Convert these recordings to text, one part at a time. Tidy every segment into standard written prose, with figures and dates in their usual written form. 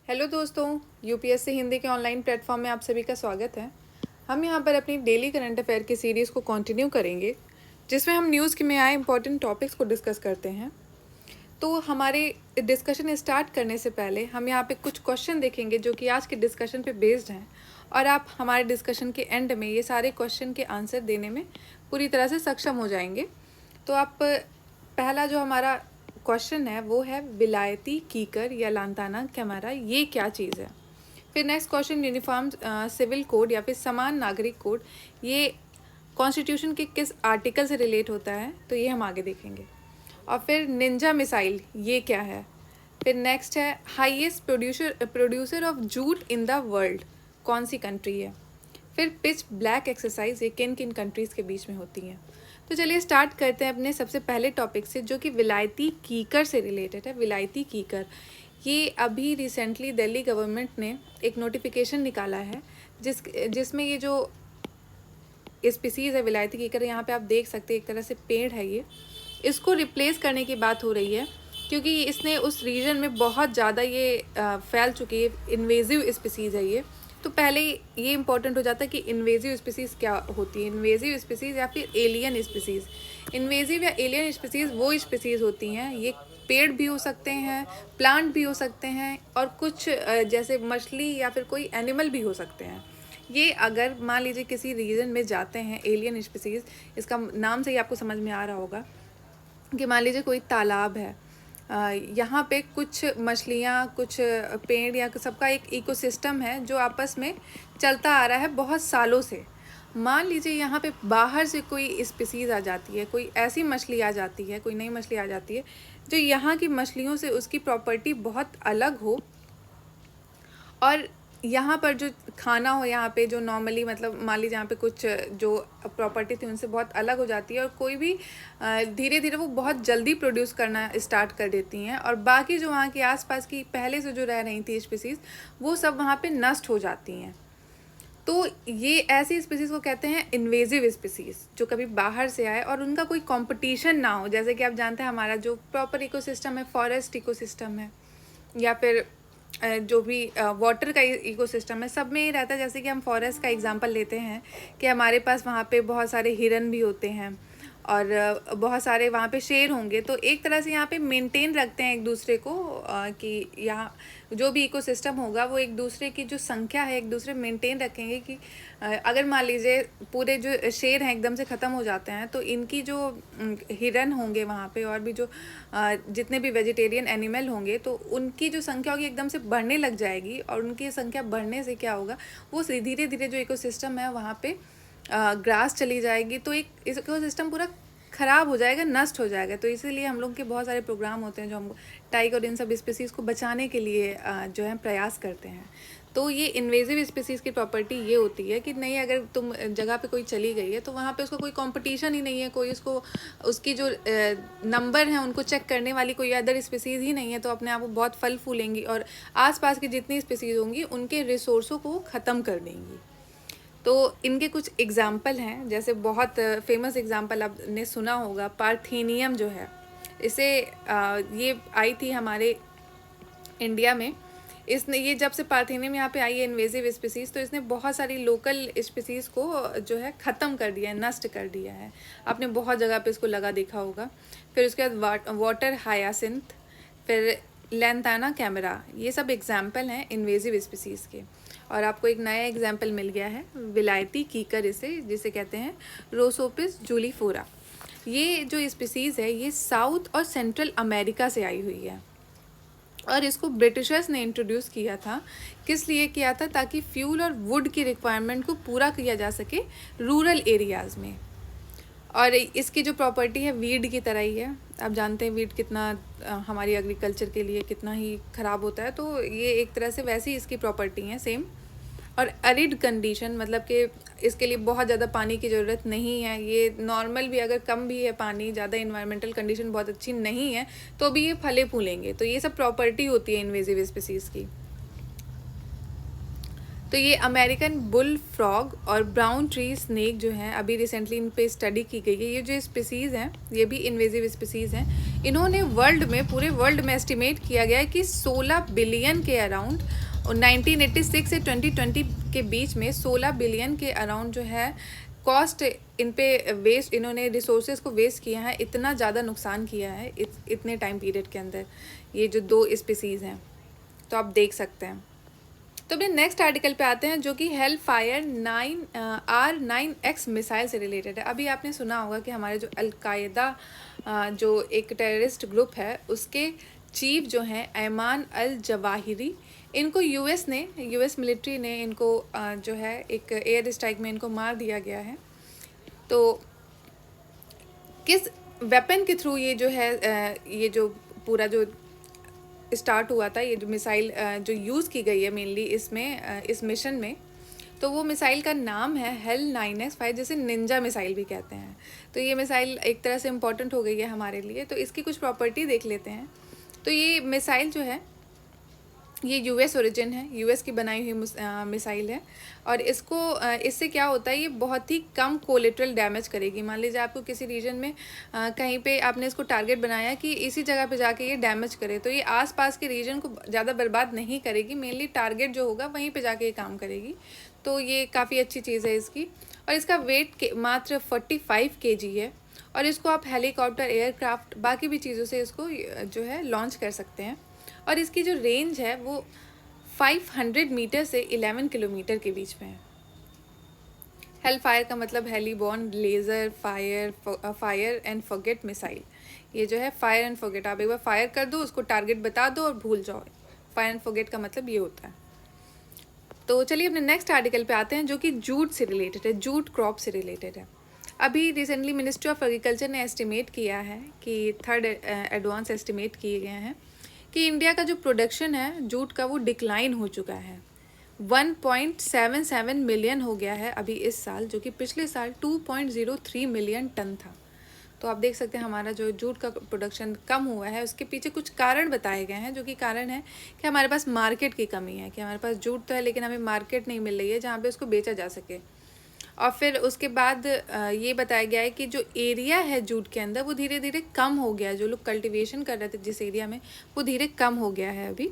Hello दोस्तों, UPSC Hindi के online platform में आप सभी का स्वागत है। हम यहाँ पर अपनी डेली करंट अफेयर की सीरीज़ को कंटिन्यू करेंगे, जिसमें हम न्यूज़ में आए इंपॉर्टेंट टॉपिक्स को डिस्कस करते हैं। तो हमारे डिस्कशन स्टार्ट करने से पहले हम यहाँ पे कुछ क्वेश्चन देखेंगे जो कि आज के डिस्कशन पे बेस्ड हैं, और आप हमारे डिस्कशन के एंड में ये सारे क्वेश्चन के आंसर देने में पूरी तरह से सक्षम हो जाएंगे। तो आप पहला जो हमारा क्वेश्चन है वो है विलायती कीकर या लांताना कैमरा, ये क्या चीज़ है। फिर next question uniform civil code या फिर समान नागरिक कोड, ये कॉन्स्टिट्यूशन के किस आर्टिकल से रिलेट होता है, तो ये हम आगे देखेंगे। और फिर निंजा मिसाइल ये क्या है। फिर नेक्स्ट है highest producer of jute in the world, कौन सी कंट्री है। फिर पिच ब्लैक एक्सरसाइज ये किन किन कंट्रीज़ के बीच में होती हैं। तो चलिए स्टार्ट करते हैं अपने सबसे पहले टॉपिक से, जो कि विलायती कीकर से रिलेटेड है। विलायती कीकर ये अभी रिसेंटली दिल्ली गवर्नमेंट ने एक नोटिफिकेशन निकाला है जिसमें ये जो स्पीसीज़ है विलायती कीकर, यहाँ पे आप देख सकते हैं एक तरह से पेड़ है ये, इसको रिप्लेस करने की बात हो रही है, क्योंकि इसने उस रीजन में बहुत ज़्यादा ये फैल चुकी है। इन्वेजिव स्पीसीज़ है ये। तो पहले ये इंपॉर्टेंट हो जाता है कि इन्वेजिव स्पीसीज़ क्या होती है। इन्वेजिव स्पीसीज़ या फिर एलियन स्पीसीज़। इन्वेजिव या एलियन स्पीसीज़ वो स्पीसीज़ होती हैं, ये पेड़ भी हो सकते हैं, प्लांट भी हो सकते हैं, और कुछ जैसे मछली या फिर कोई एनिमल भी हो सकते हैं। ये अगर मान लीजिए किसी रीजन में जाते हैं एलियन स्पीसीज़, इसका नाम से ही आपको समझ में आ रहा होगा कि मान लीजिए कोई तालाब है, यहाँ पे कुछ मछलियाँ, कुछ पेड़ या सबका एक इकोसिस्टम है जो आपस में चलता आ रहा है बहुत सालों से। मान लीजिए यहाँ पे बाहर से कोई स्पीसीज़ आ जाती है, कोई ऐसी मछली आ जाती है, कोई नई मछली आ जाती है जो यहाँ की मछलियों से उसकी प्रॉपर्टी बहुत अलग हो, और यहाँ पर जो खाना हो यहाँ पे जो नॉर्मली मतलब मान लीजिए यहाँ पे कुछ जो प्रॉपर्टी थी उनसे बहुत अलग हो जाती है, और कोई भी धीरे धीरे वो बहुत जल्दी प्रोड्यूस करना स्टार्ट कर देती हैं, और बाकी जो वहाँ के आसपास की पहले से जो रह रही थी स्पीसीज़ वो सब वहाँ पे नष्ट हो जाती हैं। तो ये ऐसी स्पीसीज़ को कहते हैं इन्वेजिव स्पीसीज़, जो कभी बाहर से आए और उनका कोई कंपटीशन ना हो। जैसे कि आप जानते हैं हमारा जो प्रॉपर इकोसिस्टम है, फॉरेस्ट इकोसिस्टम है, या फिर जो भी वाटर का इकोसिस्टम है, सब में ये रहता है। जैसे कि हम फॉरेस्ट का एग्जांपल लेते हैं कि हमारे पास वहाँ पे बहुत सारे हिरन भी होते हैं, और बहुत सारे वहाँ पे शेर होंगे। तो एक तरह से यहाँ पे मेंटेन रखते हैं एक दूसरे को, कि यहाँ जो भी इकोसिस्टम होगा वो एक दूसरे की जो संख्या है एक दूसरे मेंटेन रखेंगे। कि अगर मान लीजिए पूरे जो शेर हैं एकदम से ख़त्म हो जाते हैं, तो इनकी जो हिरन होंगे वहाँ पे, और भी जो जितने भी वेजिटेरियन एनिमल होंगे, तो उनकी जो संख्या होगी एकदम से बढ़ने लग जाएगी, और उनकी संख्या बढ़ने से क्या होगा, वो धीरे धीरे जो इकोसिस्टम है वहाँ पे ग्रास चली जाएगी, तो एक इकोसिस्टम पूरा ख़राब हो जाएगा, नष्ट हो जाएगा। तो इसीलिए हम लोग के बहुत सारे प्रोग्राम होते हैं जो हम टाइगर और इन सब स्पीसीज़ को बचाने के लिए जो है प्रयास करते हैं। तो ये इन्वेजिव स्पीसीज़ की प्रॉपर्टी ये होती है कि नहीं, अगर तुम जगह पे कोई चली गई है तो वहाँ पे उसका कोई कंपटीशन ही नहीं है, कोई उसको उसकी जो नंबर हैं उनको चेक करने वाली कोई अदर स्पीसीज़ ही नहीं है, तो अपने आप को बहुत फल फूलेंगी और आसपास की जितनी स्पीसीज़ होंगी उनके रिसोर्सों को ख़त्म कर देंगी। तो इनके कुछ एग्जाम्पल हैं, जैसे बहुत फेमस एग्जाम्पल आपने सुना होगा, पार्थेनियम जो है, इसे ये आई थी हमारे इंडिया में। इसने ये जब से पार्थेनियम यहाँ पे आई है इन्वेजिव स्पीसीज़, तो इसने बहुत सारी लोकल स्पीसीज़ को जो है ख़त्म कर दिया है, नष्ट कर दिया है। आपने बहुत जगह पे इसको लगा देखा होगा। फिर उसके बाद वाटर हायासिंथ, फिर लैंताना कैमरा, ये सब एग्जाम्पल हैं इन्वेजिव स्पीसीज़ के। और आपको एक नया एग्जाम्पल मिल गया है विलायती कीकर, जिसे कहते हैं रोसोपिस जूलीफोरा। ये जो स्पीसीज़ है ये साउथ और सेंट्रल अमेरिका से आई हुई है, और इसको ब्रिटिशर्स ने इंट्रोड्यूस किया था। किस लिए किया था? ताकि फ्यूल और वुड की रिक्वायरमेंट को पूरा किया जा सके रूरल एरियाज़ में। और इसकी जो प्रॉपर्टी है वीड की तरह ही है। आप जानते हैं वीड कितना हमारी एग्रीकल्चर के लिए कितना ही ख़राब होता है, तो ये एक तरह से वैसी इसकी प्रॉपर्टी है सेम। और एरिड कंडीशन, मतलब कि इसके लिए बहुत ज़्यादा पानी की ज़रूरत नहीं है। ये नॉर्मल भी अगर कम भी है पानी, ज़्यादा इन्वायरमेंटल कंडीशन बहुत अच्छी नहीं है, तो भी ये फले फूलेंगे। तो ये सब प्रॉपर्टी होती है इन्वेजिव स्पीसीज़ की। तो ये अमेरिकन बुल फ्रॉग और ब्राउन ट्री स्नेक जो हैं, अभी रिसेंटली इन पे स्टडी की गई है। ये जो स्पीसीज़ हैं ये भी इन्वेजिव स्पीसीज़ हैं। इन्होंने वर्ल्ड में, पूरे वर्ल्ड में एस्टिमेट किया गया है कि 16 बिलियन के अराउंड, और 1986 से 2020 के बीच में 16 बिलियन के अराउंड जो है कॉस्ट इन पे वेस्ट, इन्होंने रिसोर्सेज को वेस्ट किया है, इतना ज़्यादा नुकसान किया है इतने टाइम पीरियड के अंदर, ये जो 2 स्पीसीज़ हैं। तो आप देख सकते हैं। तो अपने नेक्स्ट आर्टिकल पे आते हैं, जो कि हेल फायर R9X मिसाइल से रिलेटेड है। अभी आपने सुना होगा कि हमारे जो अलकायदा जो एक टेररिस्ट ग्रुप है, उसके चीफ जो हैं ऐमान अल जवाहिरी, इनको यूएस मिलिट्री ने इनको जो है एक एयर स्ट्राइक में इनको मार दिया गया है। तो किस वेपन के थ्रू ये जो है ये जो पूरा जो स्टार्ट हुआ था, ये जो मिसाइल जो यूज़ की गई है मेनली इसमें, इस मिशन में, तो वो मिसाइल का नाम है हेल 9X5, जिसे निंजा मिसाइल भी कहते हैं। तो ये मिसाइल एक तरह से इम्पॉर्टेंट हो गई है हमारे लिए। तो इसकी कुछ प्रॉपर्टी देख लेते हैं। तो ये मिसाइल जो है ये यूएस ओरिजिन है, यूएस की बनाई हुई मिसाइल है, और इसको इससे क्या होता है, ये बहुत ही कम कोलेट्रल डैमेज करेगी। मान लीजिए आपको किसी रीजन में कहीं पे आपने इसको टारगेट बनाया कि इसी जगह पे जाके ये डैमेज करे, तो ये आसपास के रीजन को ज़्यादा बर्बाद नहीं करेगी, मेनली टारगेट जो होगा वहीं पे जाके ये काम करेगी। तो ये काफ़ी अच्छी चीज़ है इसकी। और इसका वेट मात्र 45 kg है, और इसको आप हेलीकॉप्टर, एयरक्राफ्ट, बाकी भी चीज़ों से इसको जो है लॉन्च कर सकते हैं। और इसकी जो रेंज है वो 500 मीटर से 11 किलोमीटर के बीच में है। हेल फायर का मतलब heliborne laser fire and forget missile. ये जो है फायर एंड फॉरगेट, आप एक बार फायर कर दो, उसको टारगेट बता दो और भूल जाओ। फायर एंड फॉरगेट का मतलब ये होता है। तो चलिए अपने नेक्स्ट आर्टिकल पे आते हैं, जो कि जूट से रिलेटेड है, जूट क्रॉप से रिलेटेड है। अभी रिसेंटली मिनिस्ट्री ऑफ एग्रीकल्चर ने एस्टिमेट किया है कि थर्ड एडवांस एस्टिमेट किए गए हैं कि इंडिया का जो प्रोडक्शन है जूट का, वो डिक्लाइन हो चुका है। 1.77 मिलियन हो गया है अभी इस साल, जो कि पिछले साल 2.03 मिलियन टन था। तो आप देख सकते हैं हमारा जो जूट का प्रोडक्शन कम हुआ है, उसके पीछे कुछ कारण बताए गए हैं, जो कि कारण है कि हमारे पास मार्केट की कमी है, कि हमारे पास जूट तो है लेकिन हमें मार्केट नहीं मिल रही है जहाँ पे उसको बेचा जा सके। और फिर उसके बाद ये बताया गया है कि जो एरिया है जूट के अंदर, वो धीरे धीरे कम हो गया है। जो लोग कल्टीवेशन कर रहे थे जिस एरिया में, वो धीरे कम हो गया है अभी।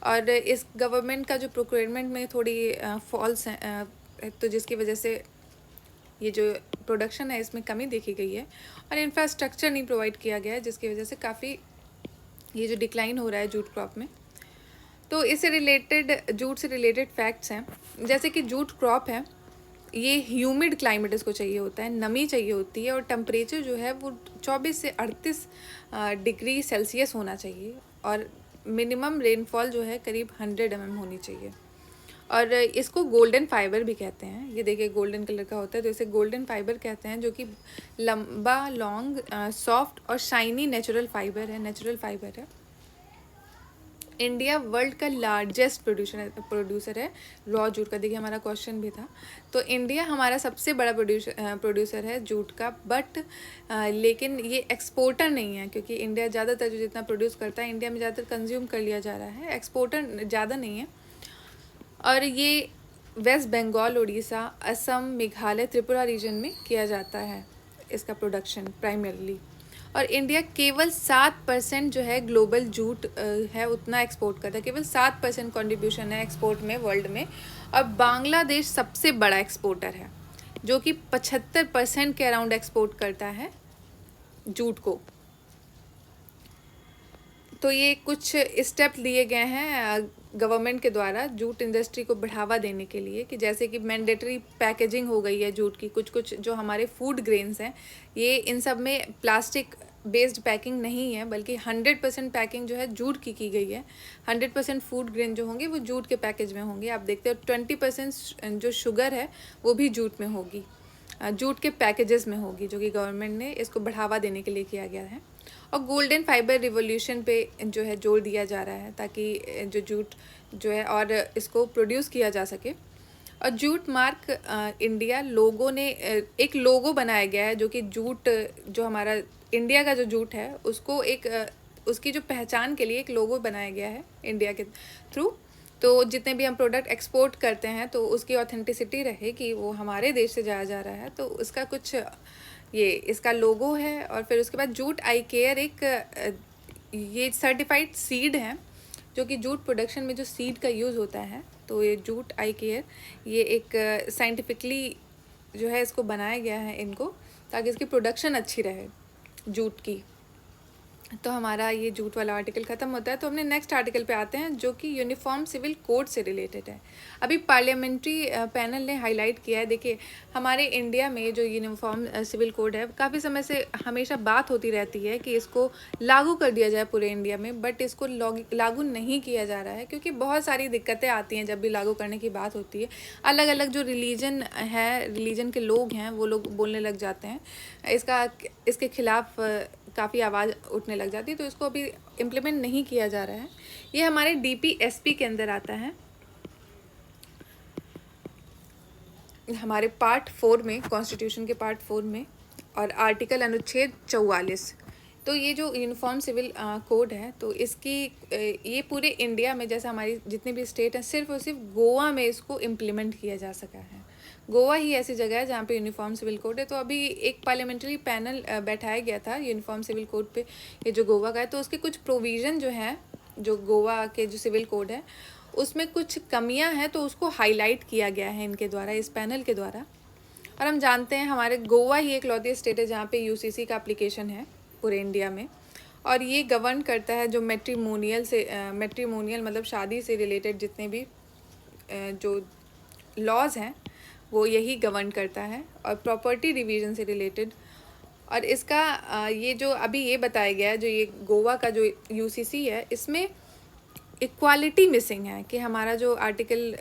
और इस गवर्नमेंट का जो प्रोक्योरमेंट में थोड़ी फॉल्स है, तो जिसकी वजह से ये जो प्रोडक्शन है इसमें कमी देखी गई है। और इंफ्रास्ट्रक्चर नहीं प्रोवाइड किया गया है, जिसकी वजह से काफ़ी ये जो डिक्लाइन हो रहा है जूट क्रॉप में। तो इससे रिलेटेड, जूट से रिलेटेड फैक्ट्स हैं, जैसे कि जूट क्रॉप है, ये ह्यूमिड क्लाइमेट इसको चाहिए होता है, नमी चाहिए होती है, और टेम्परेचर जो है वो 24 से 38 डिग्री सेल्सियस होना चाहिए, और मिनिमम रेनफॉल जो है करीब 100 mm होनी चाहिए। और इसको गोल्डन फाइबर भी कहते हैं। ये देखिए गोल्डन कलर का होता है, तो इसे गोल्डन फाइबर कहते हैं, जो कि लंबा, लॉन्ग, सॉफ्ट और शाइनी नेचुरल फाइबर है। इंडिया वर्ल्ड का लार्जेस्ट प्रोड्यूसर है रॉ जूट का। देखिए हमारा क्वेश्चन भी था। तो इंडिया हमारा सबसे बड़ा प्रोड्यूसर है जूट का, बट लेकिन ये एक्सपोर्टर नहीं है, क्योंकि इंडिया ज़्यादातर जो जितना प्रोड्यूस करता है इंडिया में ज़्यादातर कंज्यूम कर लिया जा रहा है, एक्सपोर्टर ज़्यादा नहीं है। और ये वेस्ट बंगाल, उड़ीसा, असम, मेघालय, त्रिपुरा रीजन में किया जाता है इसका प्रोडक्शन प्राइमरली। और इंडिया केवल 7% जो है ग्लोबल जूट है उतना एक्सपोर्ट करता है, केवल 7% कंट्रीब्यूशन है एक्सपोर्ट में वर्ल्ड में। और बांग्लादेश सबसे बड़ा एक्सपोर्टर है, जो कि 75% के अराउंड एक्सपोर्ट करता है जूट को। तो ये कुछ स्टेप लिए गए हैं गवर्नमेंट के द्वारा जूट इंडस्ट्री को बढ़ावा देने के लिए, कि जैसे कि मैंडेटरी पैकेजिंग हो गई है जूट की। कुछ जो हमारे फूड ग्रेन्स हैं, ये इन सब में प्लास्टिक बेस्ड पैकिंग नहीं है, बल्कि 100% पैकिंग जो है जूट की गई है। 100% फूड ग्रेन जो होंगे वो जूट के पैकेज में होंगे। आप देखते हो 20% जो शुगर है वो भी जूट में होगी, जूट के पैकेजेस में होगी, जो कि गवर्नमेंट ने इसको बढ़ावा देने के लिए किया गया है। और गोल्डन फाइबर रिवोल्यूशन पे जो है जोर दिया जा रहा है, ताकि जो जूट जो है और इसको प्रोड्यूस किया जा सके। और जूट मार्क इंडिया लोगों ने एक लोगो बनाया गया है, जो कि जूट जो हमारा इंडिया का जो जूट है उसको एक उसकी जो पहचान के लिए एक लोगो बनाया गया है इंडिया के थ्रू। तो जितने भी हम प्रोडक्ट एक्सपोर्ट करते हैं तो उसकी ऑथेंटिसिटी रहे कि वो हमारे देश से जाया जा रहा है, तो उसका कुछ ये इसका लोगो है। और फिर उसके बाद जूट आई केयर एक ये सर्टिफाइड सीड है, जो कि जूट प्रोडक्शन में जो सीड का यूज़ होता है। तो ये जूट आई केयर ये एक साइंटिफिकली जो है इसको बनाया गया है इनको, ताकि इसकी प्रोडक्शन अच्छी रहे जूट की। तो हमारा ये जूट वाला आर्टिकल ख़त्म होता है। तो हमने नेक्स्ट आर्टिकल पे आते हैं, जो कि यूनिफॉर्म सिविल कोड से रिलेटेड है। अभी पार्लियामेंट्री पैनल ने हाईलाइट किया है। देखिए, हमारे इंडिया में जो यूनिफॉर्म सिविल कोड है, काफ़ी समय से हमेशा बात होती रहती है कि इसको लागू कर दिया जाए पूरे इंडिया में, बट इसको लागू नहीं किया जा रहा है, क्योंकि बहुत सारी दिक्कतें आती हैं जब भी लागू करने की बात होती है। अलग अलग जो रिलीजन है, रिलीजन के लोग हैं, वो लोग बोलने लग जाते हैं, इसके खिलाफ काफ़ी आवाज़ उठने लग जाती है। तो इसको अभी इम्प्लीमेंट नहीं किया जा रहा है। ये हमारे DPSP के अंदर आता है, हमारे पार्ट 4 में, कॉन्स्टिट्यूशन के पार्ट 4 में, और आर्टिकल अनुच्छेद 44। तो ये जो यूनिफॉर्म सिविल कोड है, तो इसकी ये पूरे इंडिया में, जैसे हमारी जितने भी स्टेट हैं, सिर्फ और सिर्फ गोवा में इसको इम्प्लीमेंट किया जा सका है। गोवा ही ऐसी जगह है जहाँ पे यूनिफॉर्म सिविल कोड है। तो अभी एक पार्लियामेंट्री पैनल बैठाया गया था यूनिफॉर्म सिविल कोड पे, ये जो गोवा का है। तो उसके कुछ प्रोविज़न जो हैं, जो गोवा के जो सिविल कोड है, उसमें कुछ कमियां हैं, तो उसको हाईलाइट किया गया है इनके द्वारा, इस पैनल के द्वारा। और हम जानते हैं हमारे गोवा ही एक लौती स्टेट है जहाँ पे UCC का एप्लीकेशन है पूरे इंडिया में। और ये गवर्न करता है जो मैट्रिमोनियल मतलब शादी से रिलेटेड जितने भी जो लॉज हैं, वो यही गवर्न करता है, और प्रॉपर्टी डिवीज़न से रिलेटेड। और इसका ये जो अभी ये बताया गया है, जो ये गोवा का जो UCC है, इसमें इक्वालिटी मिसिंग है, कि हमारा जो आर्टिकल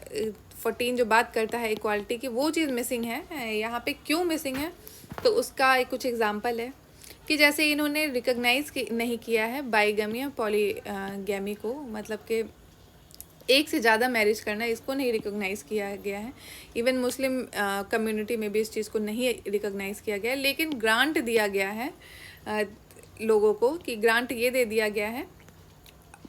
14 जो बात करता है इक्वालिटी की, वो चीज़ मिसिंग है। यहाँ पे क्यों मिसिंग है, तो उसका एक कुछ एग्जांपल है कि जैसे इन्होंने रिकॉग्नाइज़ नहीं किया है बाइगमी या पॉलीगैमी को, मतलब कि एक से ज़्यादा मैरिज करना, इसको नहीं रिकॉग्नाइज़ किया गया है। इवन मुस्लिम कम्युनिटी में भी इस चीज़ को नहीं रिकॉग्नाइज़ किया गया है। लेकिन ग्रांट दिया गया है लोगों को, कि ग्रांट ये दे दिया गया है,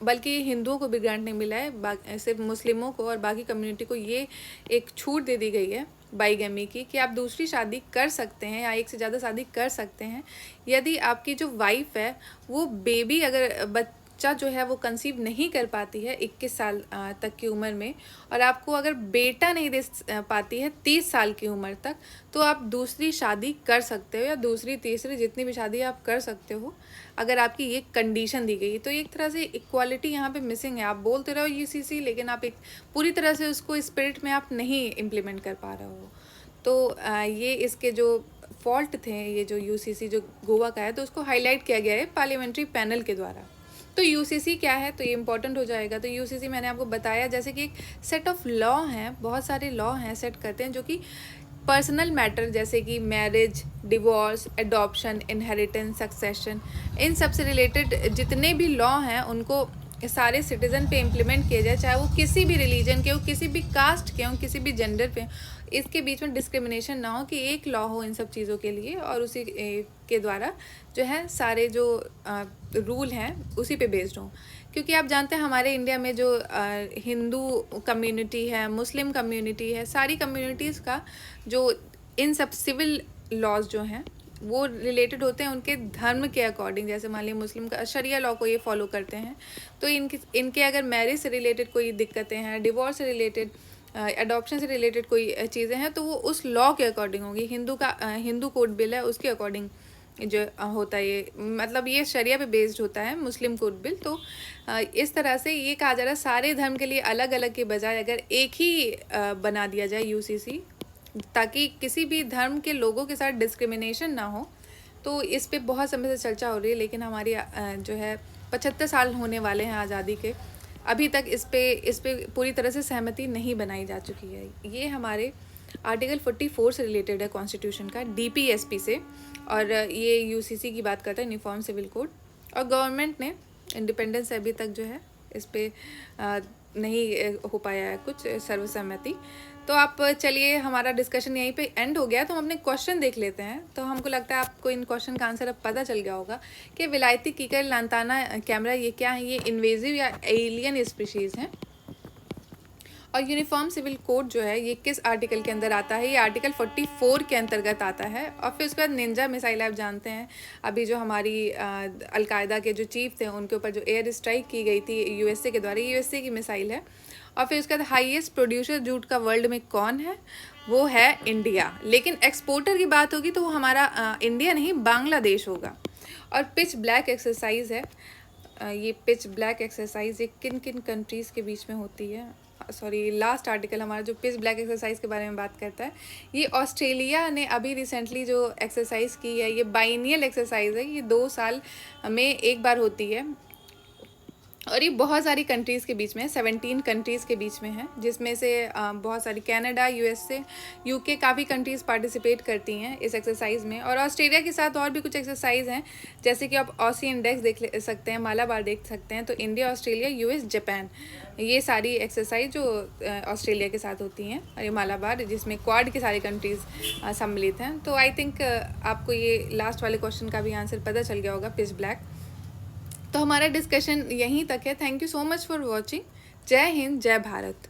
बल्कि हिंदुओं को भी ग्रांट नहीं मिला है, सिर्फ मुस्लिमों को और बाकी कम्युनिटी को ये एक छूट दे दी गई है बाइगमी की, कि आप दूसरी शादी कर सकते हैं या एक से ज़्यादा शादी कर सकते हैं, यदि आपकी जो वाइफ है वो बेबी, अगर बच्चा जो है वो कंसीव नहीं कर पाती है 21 साल तक की उम्र में, और आपको अगर बेटा नहीं दे पाती है 30 साल की उम्र तक, तो आप दूसरी शादी कर सकते हो, या दूसरी तीसरी जितनी भी शादी आप कर सकते हो, अगर आपकी ये कंडीशन दी गई। तो एक तरह से इक्वालिटी यहाँ पे मिसिंग है। आप बोलते रहो UCC, लेकिन आप एक पूरी तरह से उसको स्पिरिट में आप नहीं इम्प्लीमेंट कर पा रहे हो। तो ये इसके जो फॉल्ट थे, ये जो UCC जो गोवा का है, तो उसको हाईलाइट किया गया है पार्लियामेंट्री पैनल के द्वारा। तो UCC क्या है, तो ये इंपॉर्टेंट हो जाएगा। तो UCC मैंने आपको बताया, जैसे कि एक सेट ऑफ लॉ हैं, बहुत सारे लॉ हैं सेट करते हैं, जो कि पर्सनल मैटर जैसे कि marriage, divorce, adoption, inheritance, succession, इन सब से रिलेटेड जितने भी लॉ हैं, उनको सारे सिटीज़न पे इम्प्लीमेंट किया जाए, चाहे वो किसी भी रिलीजन के हो, किसी भी कास्ट के हो, किसी भी जेंडर पे। इसके बीच में डिस्क्रिमिनेशन ना हो, कि एक लॉ हो इन सब चीज़ों के लिए, और उसी के द्वारा जो है सारे जो रूल हैं उसी पे बेस्ड हों। क्योंकि आप जानते हैं हमारे इंडिया में जो हिंदू कम्युनिटी है, मुस्लिम कम्युनिटी है, सारी कम्युनिटीज़ का जो इन सब सिविल लॉज जो हैं वो रिलेटेड होते हैं उनके धर्म के अकॉर्डिंग। जैसे मान लीजिए मुस्लिम का शरिया लॉ को ये फॉलो करते हैं, तो इनके अगर मैरिज से रिलेटेड कोई दिक्कतें हैं, डिवोर्स से रिलेटेड, एडॉप्शन से रिलेटेड कोई चीज़ें हैं, तो वो उस लॉ के अकॉर्डिंग होगी। हिंदू कोड बिल है, उसके अकॉर्डिंग जो होता है ये, मतलब ये शरिया पे बेस्ड होता है मुस्लिम कोड बिल। तो इस तरह से ये कहा जा रहा है सारे धर्म के लिए अलग अलग के बजाय अगर एक ही बना दिया जाए UCC, ताकि किसी भी धर्म के लोगों के साथ डिस्क्रिमिनेशन ना हो। तो इस पे बहुत समय से चर्चा हो रही है, लेकिन हमारी जो है 75 साल होने वाले हैं आज़ादी के, अभी तक इस पे पूरी तरह से सहमति नहीं बनाई जा चुकी है। ये हमारे आर्टिकल 44 से रिलेटेड है कॉन्स्टिट्यूशन का, DPSP से, और ये UCC की बात करता है, यूनिफॉर्म सिविल कोड। और गवर्नमेंट ने इंडिपेंडेंस से अभी तक जो है इस पर नहीं हो पाया है कुछ सर्वसम्मति। तो आप चलिए, हमारा डिस्कशन यहीं पे एंड हो गया। तो हम अपने क्वेश्चन देख लेते हैं। तो हमको लगता है आपको इन क्वेश्चन का आंसर अब पता चल गया होगा कि विलायती कीकर लांताना कैमरा ये क्या है, ये इन्वेजिव या एलियन स्पीशीज़ हैं। और यूनिफॉर्म सिविल कोड जो है ये किस आर्टिकल के अंदर आता है? ये आर्टिकल 44 के अंतर्गत आता है। और फिर उसके बाद निंजा मिसाइल, आप जानते हैं अभी जो हमारी अलकायदा के जो चीफ थे उनके ऊपर जो एयर स्ट्राइक की गई थी यूएसए के द्वारा, यूएसए की मिसाइल है। और फिर उसके बाद हाईएस्ट प्रोड्यूसर जूट का वर्ल्ड में कौन है? वो है इंडिया। लेकिन एक्सपोर्टर की बात होगी तो वो हमारा इंडिया नहीं, बांग्लादेश होगा। और पिच ब्लैक एक्सरसाइज है, ये पिच ब्लैक एक्सरसाइज ये किन किन कंट्रीज़ के बीच में होती है? सॉरी, लास्ट आर्टिकल हमारा जो पिच ब्लैक एक्सरसाइज के बारे में बात करता है, ये ऑस्ट्रेलिया ने अभी रिसेंटली जो एक्सरसाइज की है, ये बाइनियल एक्सरसाइज है, ये 2 साल में एक बार होती है। और ये बहुत सारी कंट्रीज़ के बीच में है, 17 कंट्रीज़ के बीच में है, जिसमें से बहुत सारी कनाडा, यूएसए, यूके, काफ़ी कंट्रीज़ पार्टिसिपेट करती हैं इस एक्सरसाइज में। और ऑस्ट्रेलिया के साथ और भी कुछ एक्सरसाइज हैं, जैसे कि आप ऑसी इंडेक्स देख सकते हैं, मालाबार देख सकते हैं। तो इंडिया, ऑस्ट्रेलिया, यूएस, जापान, ये सारी एक्सरसाइज जो ऑस्ट्रेलिया के साथ होती हैं, और ये मालाबार जिसमें क्वाड की सारी कंट्रीज़ सम्मिलित हैं। तो आई थिंक आपको ये लास्ट वाले क्वेश्चन का भी आंसर पता चल गया होगा, पिच ब्लैक। तो हमारा डिस्कशन यहीं तक है। Thank you so much for watching. जय हिंद, जय भारत।